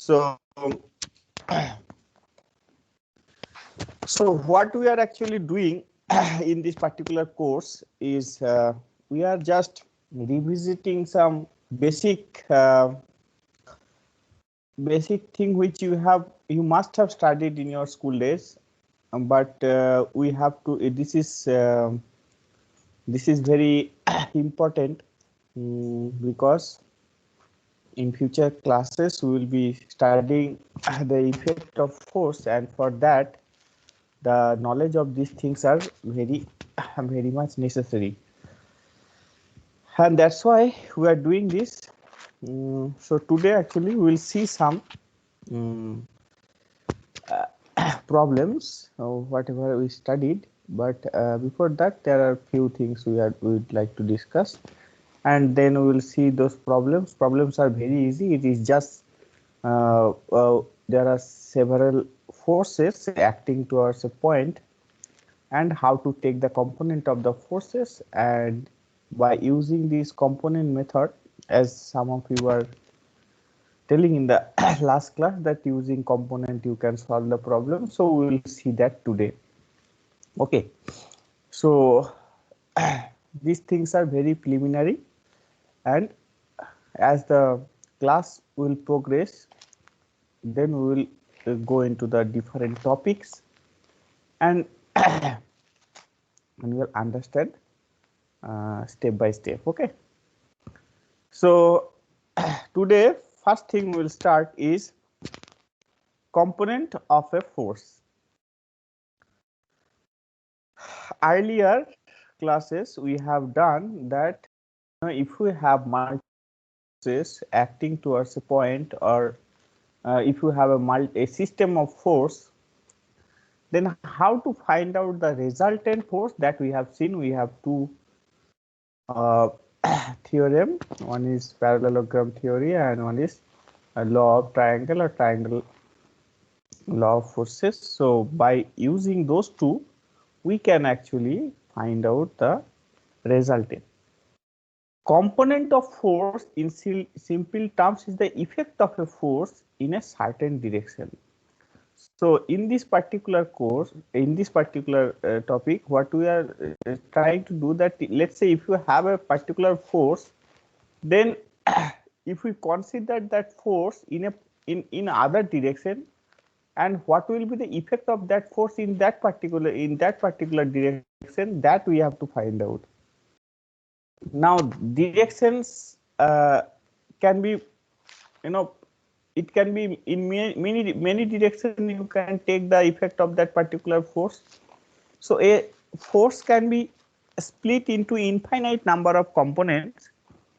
So, so what we are actually doing in this particular course is we are just revisiting some basic thing which you must have studied in your school days, but we have to. This is very important because in future classes we will be studying the effect of force, and for that the knowledge of these things are very much necessary, and that's why we are doing this. So today actually we will see some um, problems of whatever we studied, but before that there are few things we would like to discuss, and then we will see those problems are very easy. It is just there are several forces acting towards a point, and how to take the component of the forces, and by using this component method, as some of you are telling in the last class that using component you can solve the problem, so we will see that today. Okay, so these things are very preliminary, and as the class will progress, then we will go into the different topics, and and we will understand step by step. Okay, so today first thing we will start is component of a force. Earlier classes we have done that if we have multiple forces acting towards a point, or if you have a system of force, then how to find out the resultant force that we have seen. We have two uh, theorem. One is parallelogram theory, and one is a law of triangle or triangle law of forces. So by using those two, we can actually find out the resultant. Component of force in simple terms is the effect of a force in a certain direction. So in this particular course, in this particular topic, what we are trying to do, that let's say if you have a particular force, then if we consider that force in other direction, and what will be the effect of that force in that particular direction, that we have to find out. Now directions can be, it can be in many directions. You can take the effect of that particular force. So a force can be split into infinite number of components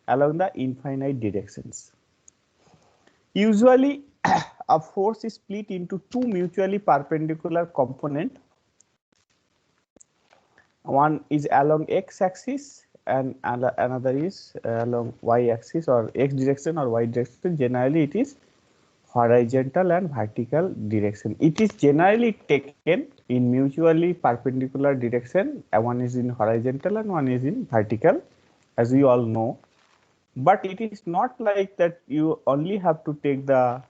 along the infinite directions. Usually a force is split into two mutually perpendicular component. One is along x axis and another is along y axis, or x direction or y direction. Generally it is horizontal and vertical direction. It is generally taken in mutually perpendicular direction. One is in horizontal and one is in vertical, as we all know. But it is not like that you only have to take the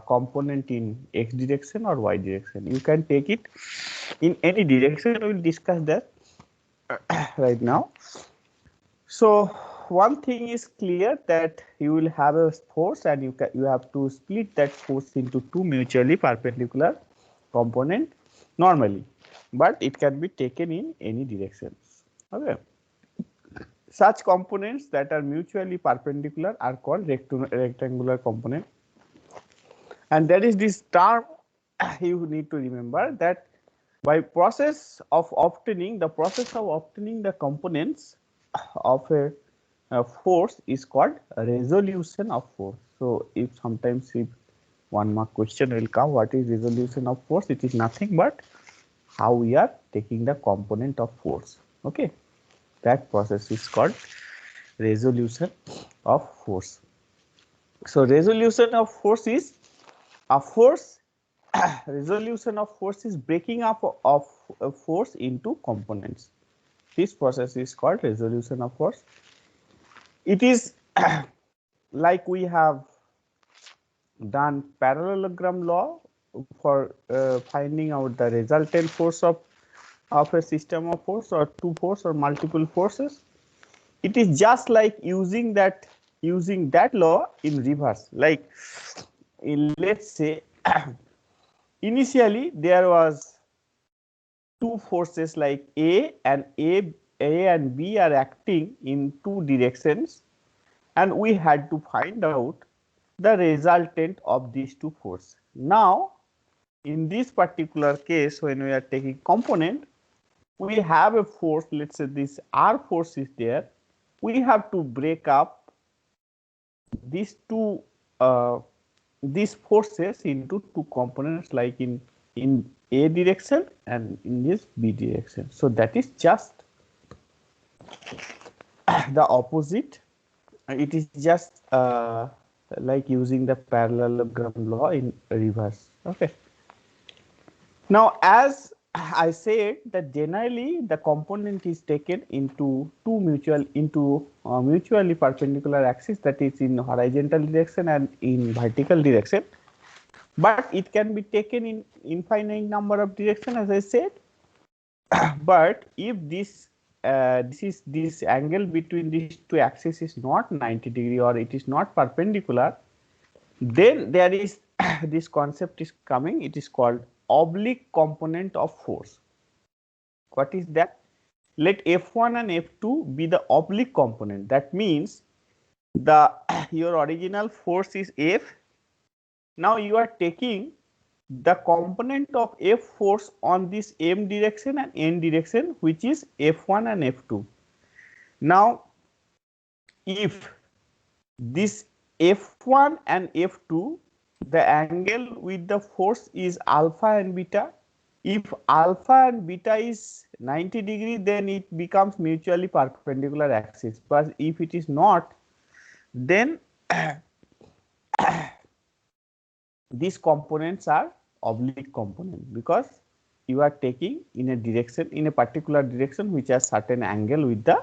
component in x direction or y direction. You can take it in any direction. We will discuss that right now. So one thing is clear, that you will have a force, and you have to split that force into two mutually perpendicular component normally, but it can be taken in any directions. Okay. Such components that are mutually perpendicular are called rectangular component, and that is this term you need to remember, that by process of obtaining the components of a force is called resolution of force. So if sometimes if 1 mark question will come, what is resolution of force? It is nothing but how we are taking the component of force. Okay, that process is called resolution of force. So resolution of force is a force resolution of force is breaking up of a force into components. This process is called resolution of force. It is like we have done parallelogram law for finding out the resultant force of a system of force or two force or multiple forces. It is just like using that law in reverse. Like let's say initially there was two forces like A and B are acting in two directions, and we had to find out the resultant of these two forces. Now, in this particular case, when we are taking component, we have a force, let's say this R force is there. We have to break up these two these forces into two components, like in A direction and in this B direction. So that is just the opposite. It is just like using the parallelogram law in reverse. Okay. Now, as I said that generally the component is taken into mutually perpendicular axis, that is in horizontal direction and in vertical direction, but it can be taken in infinite number of direction, as I said. But if this angle between these two axes is not 90 degree or it is not perpendicular, then there is this concept is coming, it is called oblique component of force. What is that? Let F1 and F2 be the oblique component. That means the your original force is F. Now you are taking the component of F force on this M direction and N direction, which is F1 and F2. Now if this F1 and F2, the angle with the force is alpha and beta. If alpha and beta is 90 degree, then it becomes mutually perpendicular axis. But if it is not, then these components are oblique component, because you are taking in a direction, in a particular direction, which has certain angle with the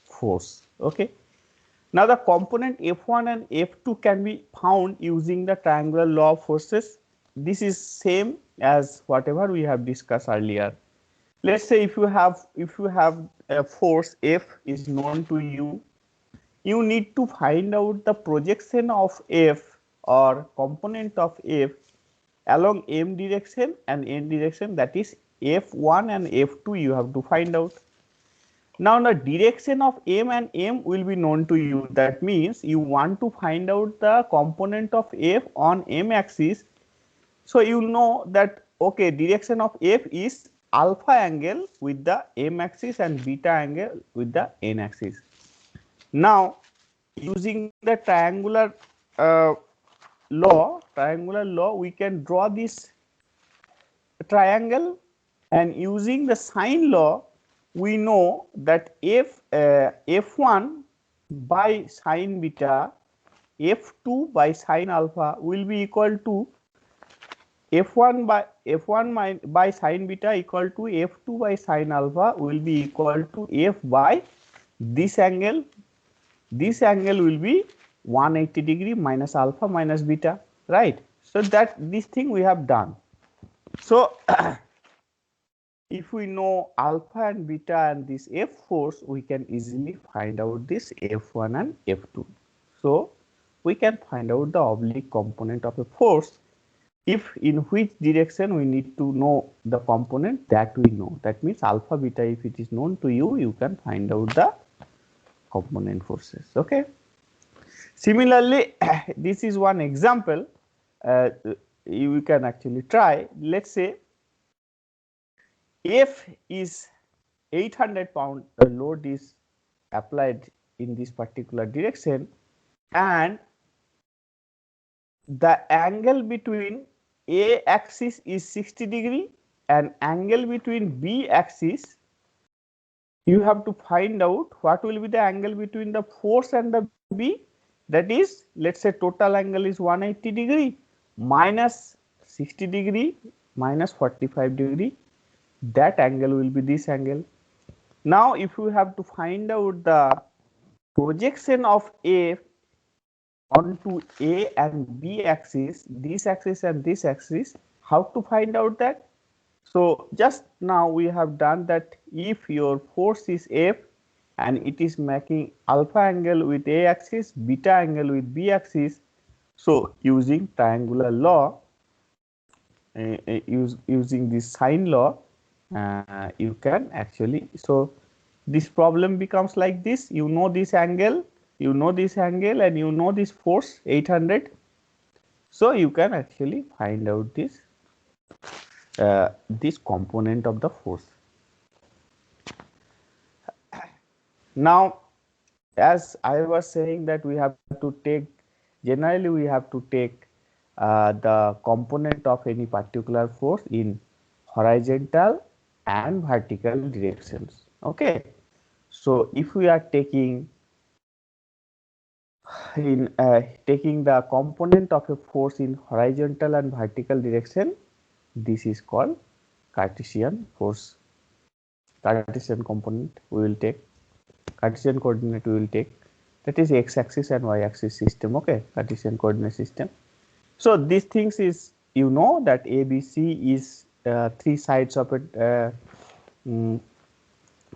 force. Okay. Now the component F1 and F2 can be found using the triangular law of forces. This is same as whatever we have discussed earlier. Let's say if you have a force F is known to you, you need to find out the projection of F or component of F along M direction and N direction, that is F1 and F2 you have to find out. Now the direction of M and M will be known to you. That means you want to find out the component of F on M axis. So you know that okay, direction of F is alpha angle with the M axis and beta angle with the N axis. Now using the triangular law, we can draw this triangle, and using the sine law, we know that F1 by sine beta, F2 by sine alpha will be equal to F1 by sine beta equal to F2 by sine alpha will be equal to F by this angle. This angle will be 180 degree minus alpha minus beta, right? So that this thing we have done. So if we know alpha and beta and this F force, we can easily find out this F1 and F2. So we can find out the oblique component of a force. If in which direction we need to know the component, that we know. That means alpha beta, if it is known to you, you can find out the component forces. Okay. Similarly, this is one example you can actually try. Let's say F is 800 pound load is applied in this particular direction, and the angle between A axis is 60 degree and angle between B axis, you have to find out what will be the angle between the force and the B. That is, let's say total angle is 180 degree minus 60 degree minus 45 degree. That angle will be this angle. Now if you have to find out the projection of F onto A and B axis, this axis and this axis. How to find out that? So just now we have done that if your force is F and it is making alpha angle with A axis, beta angle with B axis. So using triangular law, using this sine law, you can actually, so this problem becomes like this. You know this angle, you know this angle, and you know this force 800. So you can actually find out this component of the force. Now, as I was saying that we have to take, generally we have to take the component of any particular force in horizontal and vertical directions. Okay. So if we are taking taking the component of a force in horizontal and vertical direction, this is called Cartesian force. Cartesian component we will take, Cartesian coordinate we will take, that is x-axis and y-axis system. Okay, Cartesian coordinate system. So these things is, you know that ABC is three sides of a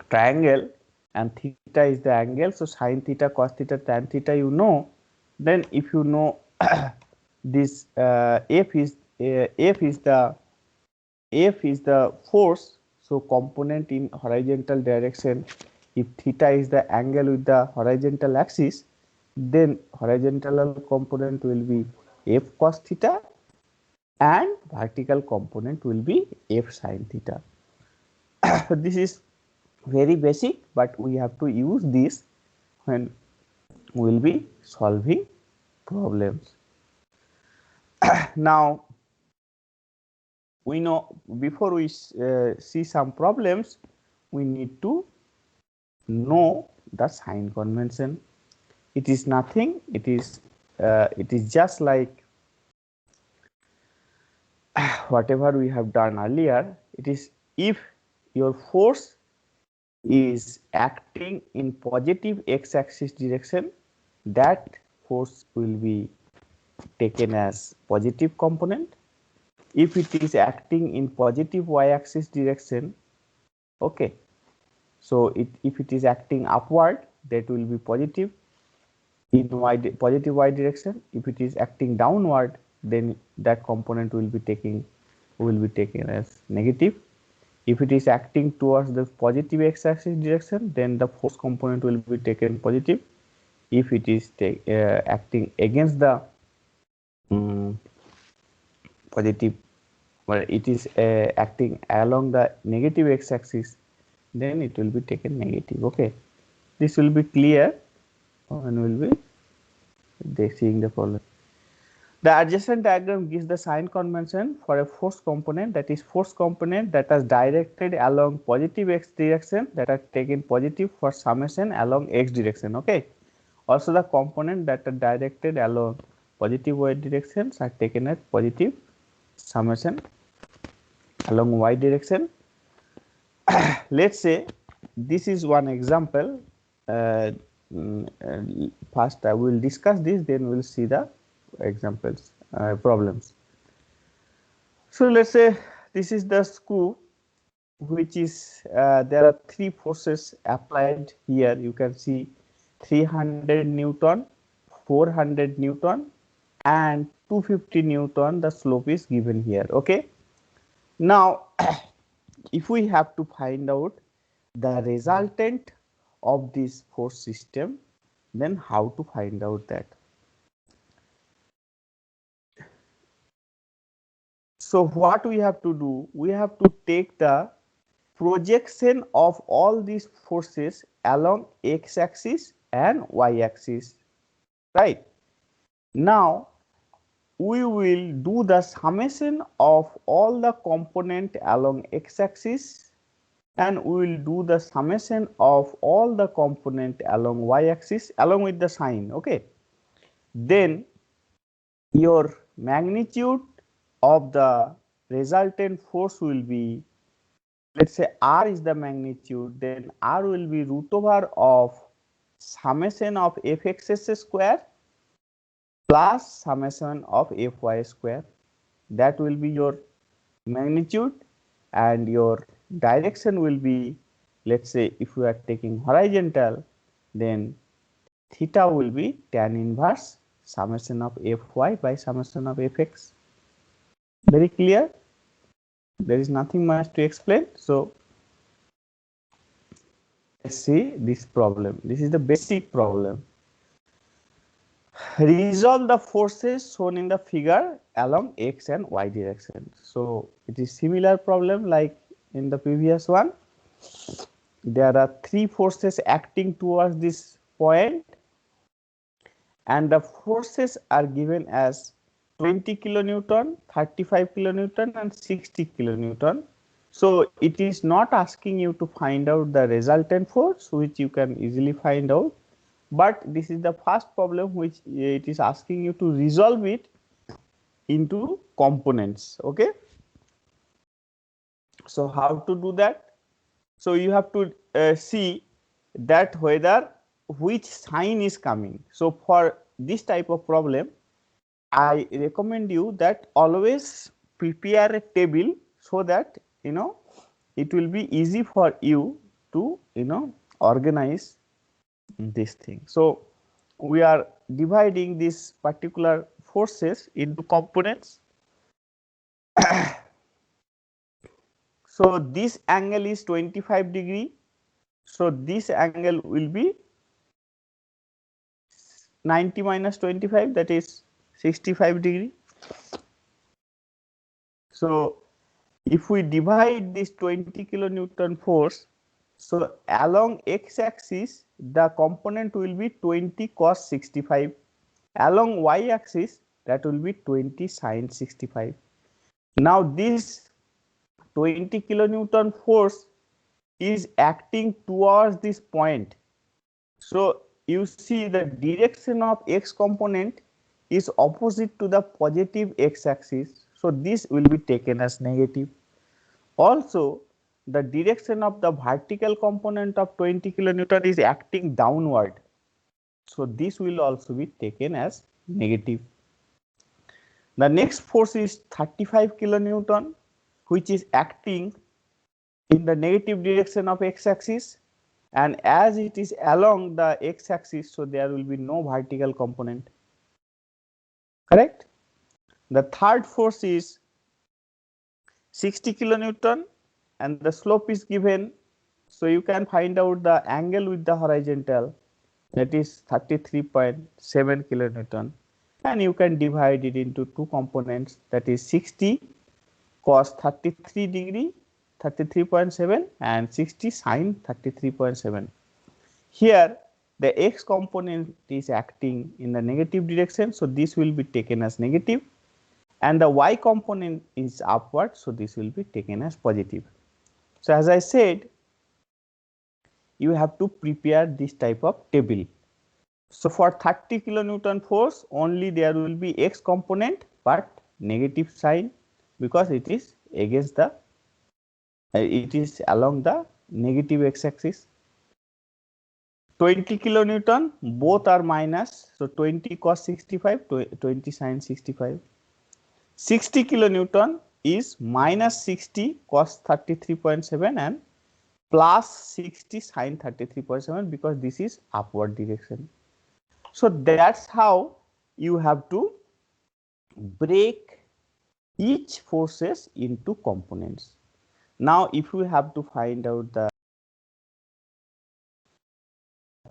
triangle, and theta is the angle. So sine theta, cos theta, tan theta, you know. Then if you know this F is the force. So component in horizontal direction, if theta is the angle with the horizontal axis, then horizontal component will be F cos theta and vertical component will be F sin theta. This is very basic, but we have to use this when we will be solving problems. Now, we know before we see some problems, we need to know the sign convention. It is nothing. It is just like whatever we have done earlier. It is if your force is acting in positive x-axis direction, that force will be taken as positive component. If it is acting in positive y-axis direction, okay, so if it is acting upward, that will be positive in positive y direction. If it is acting downward, then that component will be taken as negative. If it is acting towards the positive x-axis direction, then the force component will be taken positive. If it is acting against the positive, well, it is acting along the negative x-axis, then it will be taken negative. Okay, this will be clear when we will be seeing the problem. The adjacent diagram gives the sign convention for a force component, that is force component that is directed along positive x direction, that are taken positive for summation along x direction. Okay, also the component that are directed along positive y directions are taken as positive summation along y direction. Let's say this is one example. First I will discuss this, then we will see the examples, problems. So let's say this is the screw, which is there are three forces applied here. You can see 300 Newton, 400 Newton, and 250 Newton. The slope is given here. Okay. Now, if we have to find out the resultant of this force system, then how to find out that? So what we have to do, we have to take the projection of all these forces along x-axis and y-axis, right? Now we will do the summation of all the component along x-axis, and we will do the summation of all the component along y-axis along with the sign. Okay, then your magnitude of the resultant force will be, let's say R is the magnitude, then R will be root over of summation of fxs square plus summation of fy square. That will be your magnitude, and your direction will be, let's say if you are taking horizontal, then theta will be tan inverse summation of fy by summation of fx. Very clear? There is nothing much to explain. So let's see this problem. This is the basic problem. Resolve the forces shown in the figure along x and y direction. So it is similar problem like in the previous one. There are three forces acting towards this point, and the forces are given as 20 kilonewton, 35 kilonewton and 60 kilonewton. So it is not asking you to find out the resultant force, which you can easily find out, but this is the first problem which it is asking you to resolve it into components. Okay, so how to do that? So you have to see that whether which sign is coming. So for this type of problem, I recommend you that always prepare a table so that it will be easy for you to organize this thing. So we are dividing this particular forces into components. So this angle is 25 degree. So this angle will be 90 minus 25, that is 65 degree. So if we divide this 20 kilonewton force, so along x axis the component will be 20 cos 65, along y axis that will be 20 sin 65. Now this 20 kilonewton force is acting towards this point. So you see the direction of x component is opposite to the positive x axis. So this will be taken as negative. Also, the direction of the vertical component of 20 kilonewton is acting downward. So this will also be taken as negative. The next force is 35 kilonewton, which is acting in the negative direction of x axis, and as it is along the x axis, so there will be no vertical component. Correct? The third force is 60 kilonewton and the slope is given. So you can find out the angle with the horizontal, that is 33.7 kilonewton, and you can divide it into two components, that is 60 cos 33 degree 33.7 and 60 sin 33.7. Here the x component is acting in the negative direction, so this will be taken as negative, and the y component is upward, so this will be taken as positive. So as I said, you have to prepare this type of table. So for 30 kilonewton force, only there will be x component but negative sign, because it is against the it is along the negative x axis. 20 kilonewton, both are minus, so 20 cos 65, 20 sin 65. 60 kilonewton is minus 60 cos 33.7 and plus 60 sin 33.7, because this is upward direction. So that's how you have to break each forces into components. Now if we have to find out the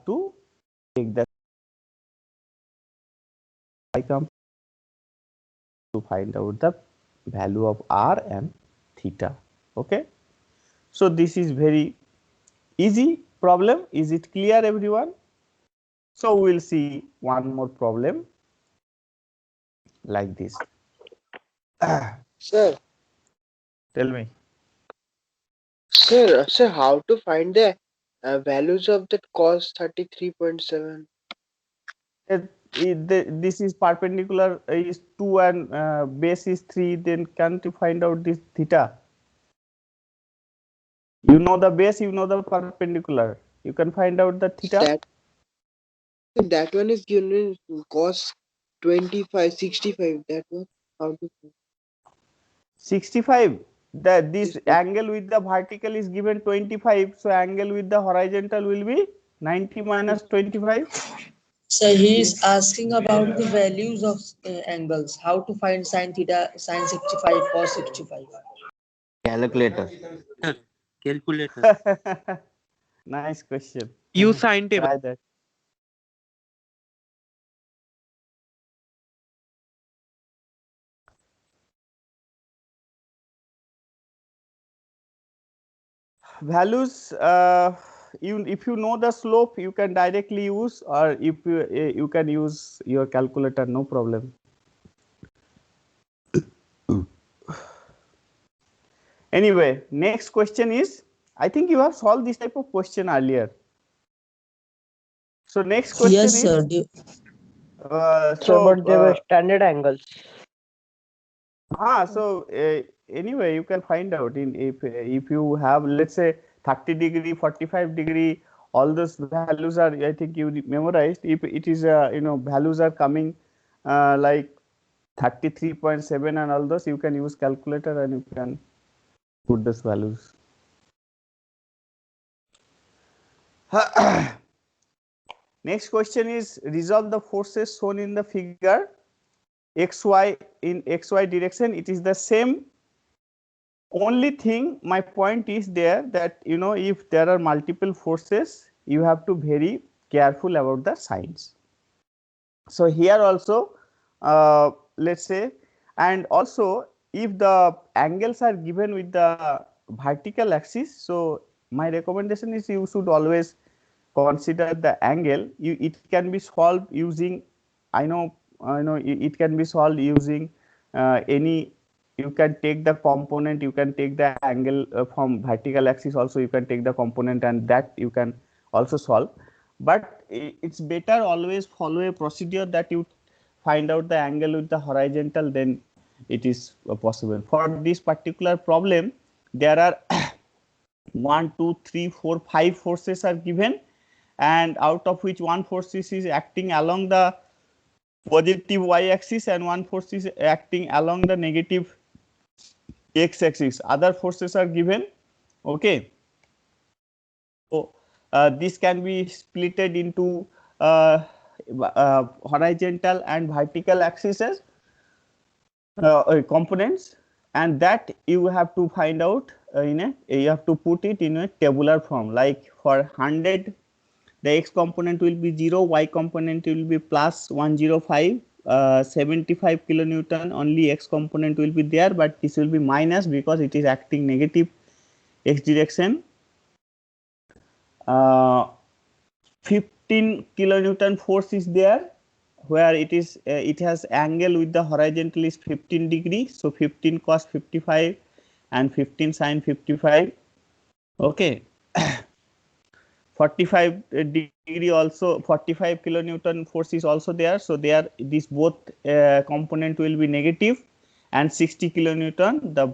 to take the to find out the value of r and theta. Okay, so this is very easy problem. Is it clear, everyone? So we'll see one more problem like this. Sir, Tell me. sir, how to find the values of that cos 33.7? This is perpendicular is 2 and base is 3, then can't you find out this theta? You know the base, you know the perpendicular, you can find out the theta. That that one is given in cos. 25, 65. That was how to 65. That this 65. angle with the vertical is given 25, so angle with the horizontal will be 90 minus 25. So he is asking about the values of angles. How to find sine theta, sine 65, cos 65. Calculator. Calculator. Nice question. Use sine table. Try that. Values, if you know the slope, you can directly use, or if you can use your calculator, no problem. Anyway, next question is, I think you have solved this type of question earlier. So next question Yes, is, sir. So, but they were standard angles. Anyway, you can find out in if you have, let's say, 30 degree, 45 degree, all those values are, I think you memorized. If it is values are coming like 33.7 and all those, you can use calculator and you can put those values. Next question is, resolve the forces shown in the figure. XY, in XY direction, it is the same. Only thing, my point is there that, if there are multiple forces, you have to very careful about the signs. So here also, let's say, and also if the angles are given with the vertical axis, so my recommendation is you should always consider the angle. It can be solved using, I know it can be solved using any. You can take the component, you can take the angle from vertical axis also, you can take the component, and that you can also solve. But it's better always follow a procedure that you find out the angle with the horizontal, then it is possible. For this particular problem, there are 1, 2, 3, 4, 5 forces are given, and out of which one force is acting along the positive y-axis and one force is acting along the negative x-axis. Other forces are given. Okay. So this can be splitted into horizontal and vertical axes components, and that you have to find out you have to put it in a tabular form. Like for 100, the x component will be 0, y component will be plus 105, 75 kilonewton only x component will be there, but this will be minus because it is acting negative x direction. 15 kilonewton force is there, where it is it has angle with the horizontal is 15 degree, so 15 cos 55 and 15 sin 55. Okay. 45 degree also, 45 kilonewton force is also there, so there this both component will be negative, and 60 kilonewton the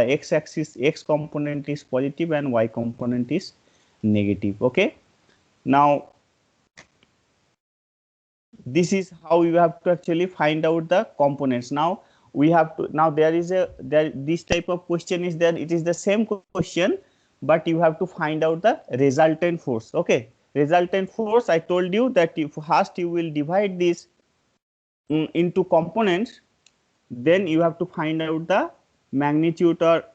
x axis, x component is positive and y component is negative. Okay. Now this is how you have to actually find out the components. Now we have to, now there is this type of question is there, it is the same question, but you have to find out the resultant force. Okay. Resultant force, I told you that if first you will divide this into components, then you have to find out the magnitude or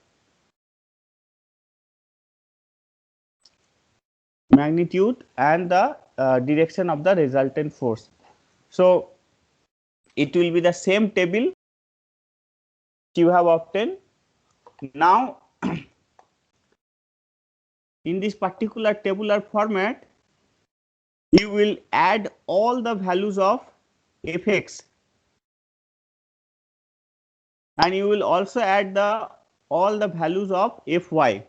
magnitude and the direction of the resultant force. So it will be the same table you have obtained. Now in this particular tabular format, you will add all the values of fx, and you will also add all the values of fy.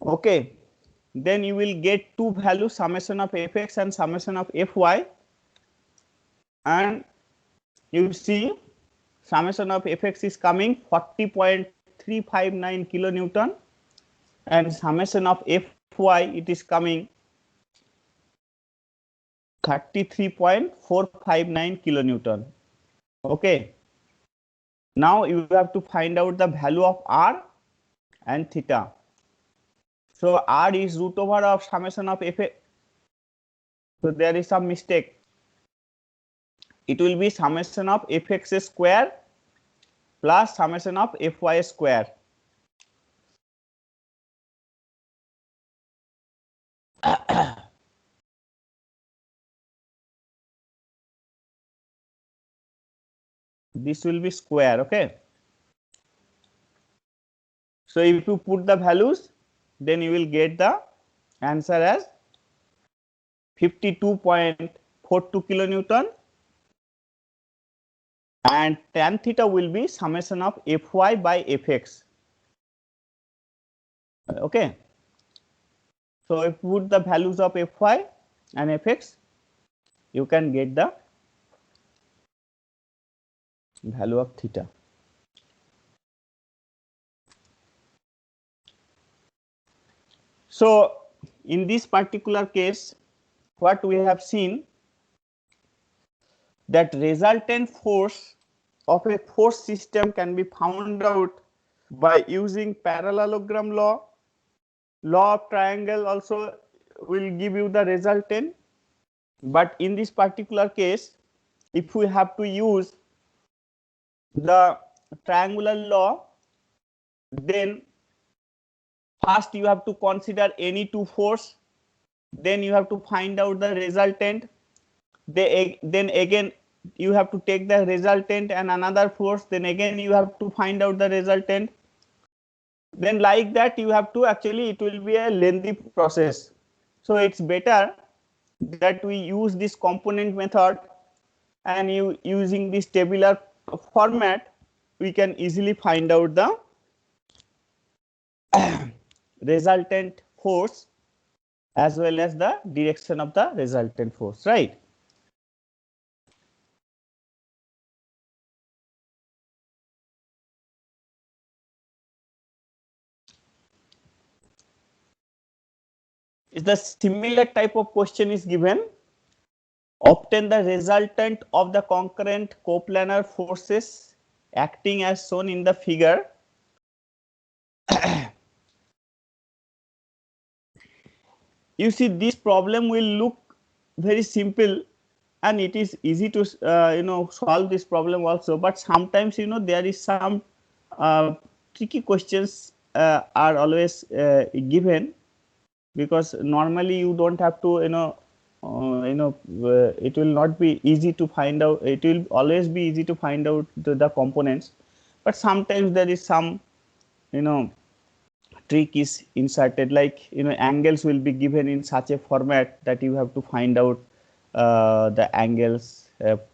Okay. Then you will get two values, summation of fx and summation of fy, and you see summation of fx is coming 40.359 kilonewton, and summation of fy it is coming 33.459 kilonewton. Okay. Now you have to find out the value of r and theta. So r is root over of summation of f. So there is some mistake. It will be summation of fx square plus summation of fy square. This will be square. Okay. So if you put the values, then you will get the answer as 52.42 kilonewton, and tan theta will be summation of fy by fx. Okay. So if you put the values of fy and fx, you can get the value of theta. So in this particular case, what we have seen, that resultant force of a force system can be found out by using parallelogram law. Law of triangle also will give you the resultant, but in this particular case, if we have to use the triangular law, then first you have to consider any two force, then you have to find out the resultant, then again you have to take the resultant and another force, then again you have to find out the resultant. Then like that you have to, actually it will be a lengthy process. So it's better that we use this component method, and using this tabular format we can easily find out the resultant force as well as the direction of the resultant force, right? Is the similar type of question is given. Obtain the resultant of the concurrent coplanar forces acting as shown in the figure. You see, this problem will look very simple and it is easy to solve this problem also, but sometimes there is some tricky questions are always given, because normally you don't have to it will not be easy to find out, it will always be easy to find out the components, but sometimes there is some trick is inserted, like angles will be given in such a format that you have to find out the angles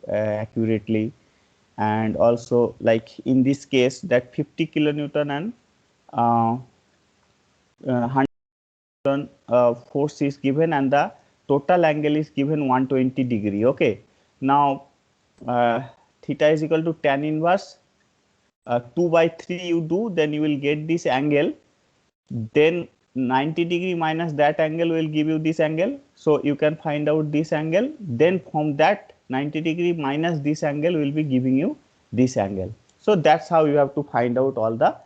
accurately, and also like in this case that 50 kilonewton and 100 force is given and the total angle is given 120 degree. Okay, now theta is equal to tan inverse 2 by 3 you do, then you will get this angle, then 90 degree minus that angle will give you this angle, so you can find out this angle, then from that 90 degree minus this angle will be giving you this angle. So that's how you have to find out all the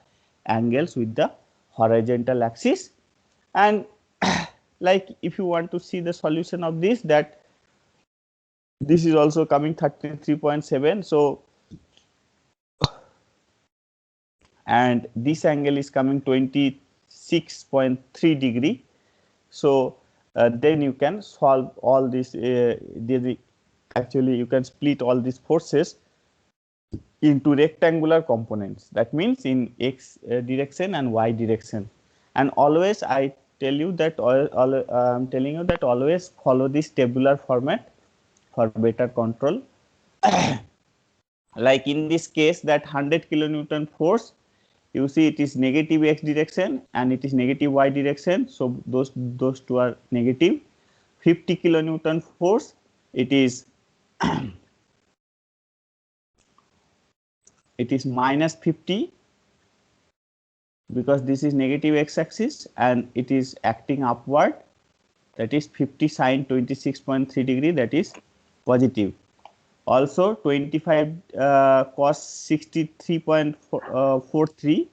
angles with the horizontal axis. And like if you want to see the solution of this, that this is also coming 33.7, so and this angle is coming 26.3 degree. So then you can solve all this, actually you can split all these forces into rectangular components, that means in x direction and y direction. And always I tell you that I'm telling you that always follow this tabular format for better control. Like in this case, that 100 kilonewton force, you see it is negative x direction and it is negative y direction, so those two are negative. 50 kilonewton force, it is it is minus 50, because this is negative x axis and it is acting upward. that is 50 sine 26.3 degree, that is positive. Also 25 cos 63.43,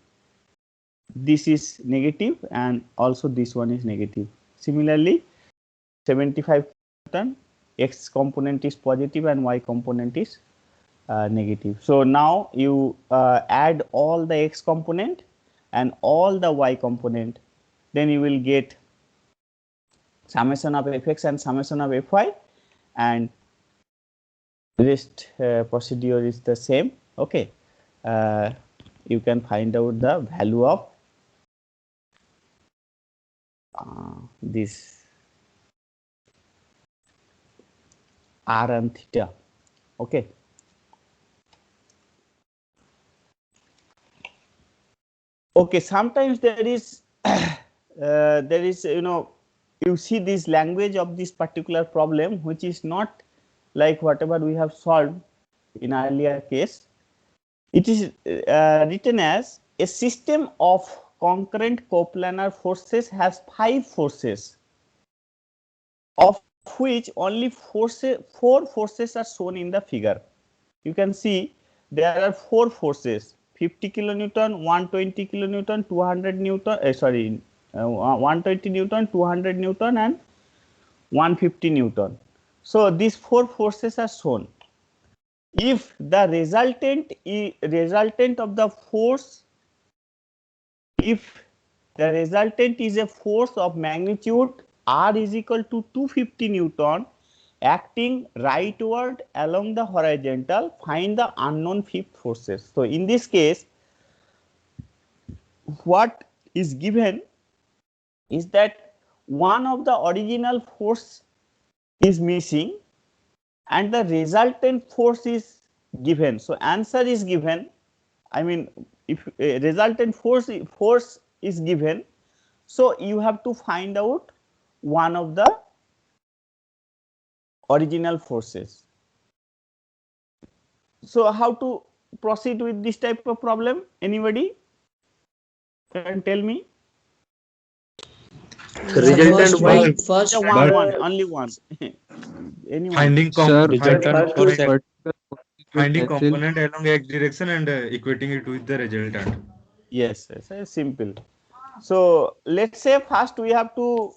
this is negative, and also this one is negative. Similarly 75 Newton, x component is positive and y component is negative. So now you add all the x component and all the y component, then you will get summation of fx and summation of fy, and rest procedure is the same. Okay, you can find out the value of this r and theta. Okay. Okay, sometimes there is you see this language of this particular problem, which is not like whatever we have solved in earlier case. It is written as a system of concurrent coplanar forces has 5 forces, of which only 4 forces are shown in the figure. You can see there are 4 forces: 50 kilonewton, 120 kilonewton, 200 newton, 120 newton, 200 newton, and 150 newton. So these 4 forces are shown. If the resultant of the force, if the resultant is a force of magnitude r is equal to 250 newton acting rightward along the horizontal, find the unknown fifth forces. So in this case, what is given is that one of the original force is missing and the resultant force is given. So answer is given. I mean, if a resultant force is given, so you have to find out one of the original forces. So how to proceed with this type of problem? Anybody can tell me? First One, only one. Anyone? Finding Sir, component finding component along x direction and equating it with the resultant. Yes, simple. So let's say first we have to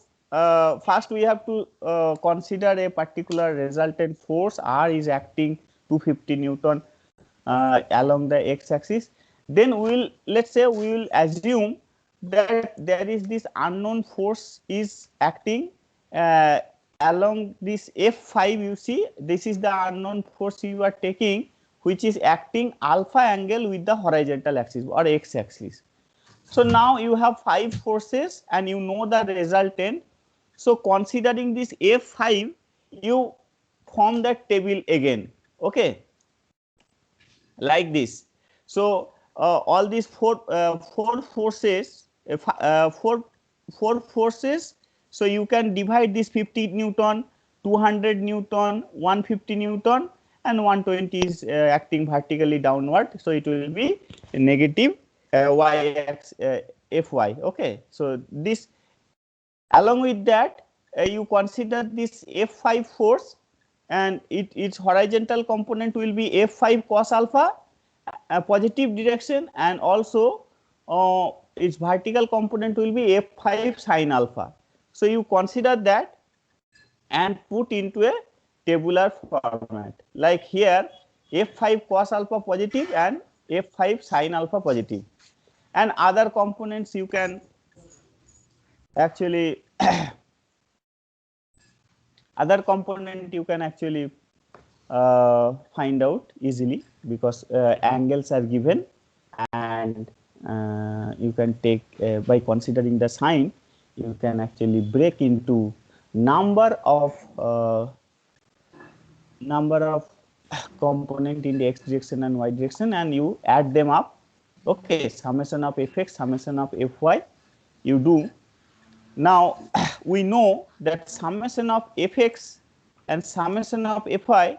consider a particular resultant force R is acting 250 Newton along the x-axis. Then let's say we will assume that there is this unknown force is acting along this F5. You see, this is the unknown force you are taking, which is acting alpha angle with the horizontal axis or x-axis. So now you have 5 forces and you know the resultant. So considering this F5, you form the table again. Okay, like this. So all these four forces, four forces. So you can divide this 50 Newton, 200 Newton, 150 Newton, and 120 is acting vertically downward. So it will be negative Fy. Okay. So this, along with that, you consider this F5 force, and its horizontal component will be F5 cos alpha, a positive direction, and also its vertical component will be F5 sin alpha. So you consider that and put into a tabular format, like here F5 cos alpha positive and F5 sin alpha positive, and other components you can actually find out easily, because angles are given, and you can take by considering the sign, you can actually break into number of component in the x direction and y direction, and you add them up. Okay, summation of fx, summation of fy, you do. Now we know that summation of fx and summation of fy,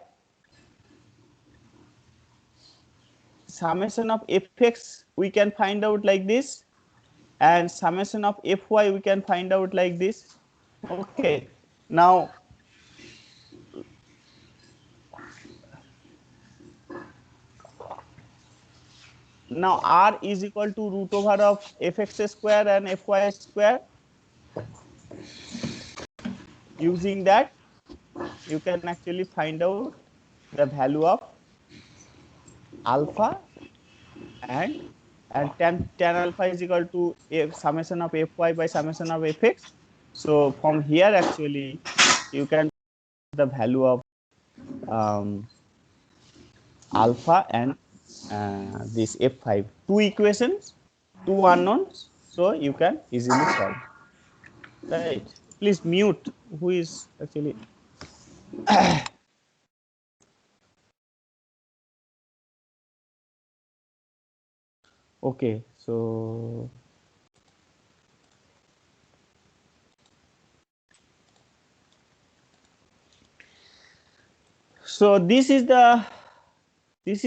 summation of fx we can find out like this, and summation of fy we can find out like this. Okay, Now R is equal to root over of fx square and fy square. Using that, you can actually find out the value of alpha and tan alpha is equal to summation of fy by summation of fx. So from here actually you can the value of alpha and this f5, two equations, two unknowns, so you can easily solve. Right, please mute who is actually okay. So this is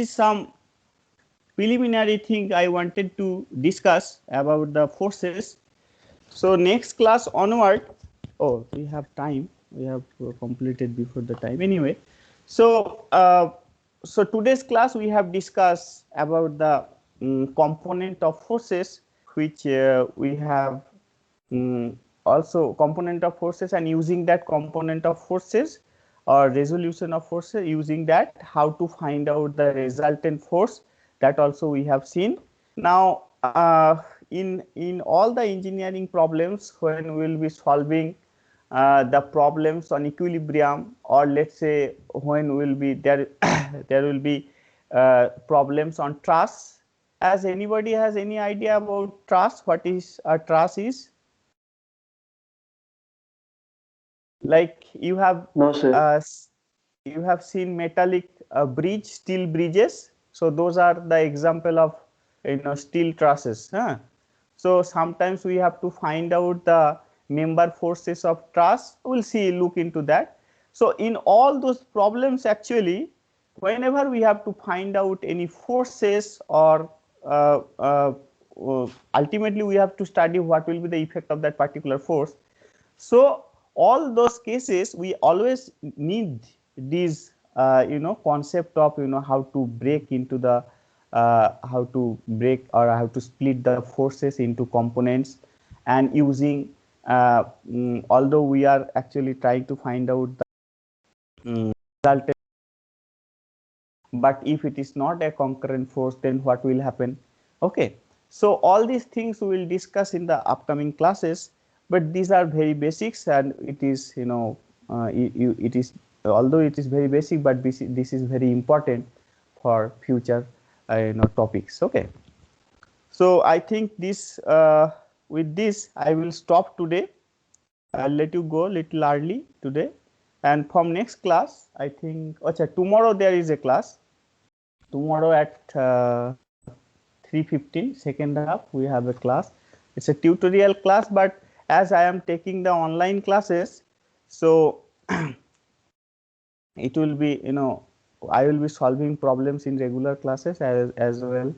some preliminary thing I wanted to discuss about the forces. So next class onward, oh, we have time. We have completed before the time. Anyway, so so today's class we have discussed about the component of forces, which we have also component of forces, and using that component of forces or resolution of forces, using that how to find out the resultant force, that also we have seen. Now in all the engineering problems, when we will be solving the problems on equilibrium, or let's say when will be there there will be problems on truss. As anybody has any idea about truss, what is a truss is? Like you have No, sir. you have seen metallic bridge, steel bridges. So those are the example of steel trusses. Huh? So sometimes we have to find out the member forces of truss. We'll see, look into that. So in all those problems, actually, whenever we have to find out any forces, or ultimately we have to study what will be the effect of that particular force. So all those cases we always need these concept of how to break into the how to break or how to split the forces into components, and using although we are actually trying to find out the result, but if it is not a concurrent force, then what will happen? Okay, so all these things we will discuss in the upcoming classes, but these are very basics, and it is it is, although it is very basic, but this is very important for future topics. Okay, so I think this with this I will stop today. I'll let you go little early today, and from next class I think tomorrow there is a class. Tomorrow at 3:15, second half, we have a class. It's a tutorial class, but as I am taking the online classes, so it will be I will be solving problems in regular classes as well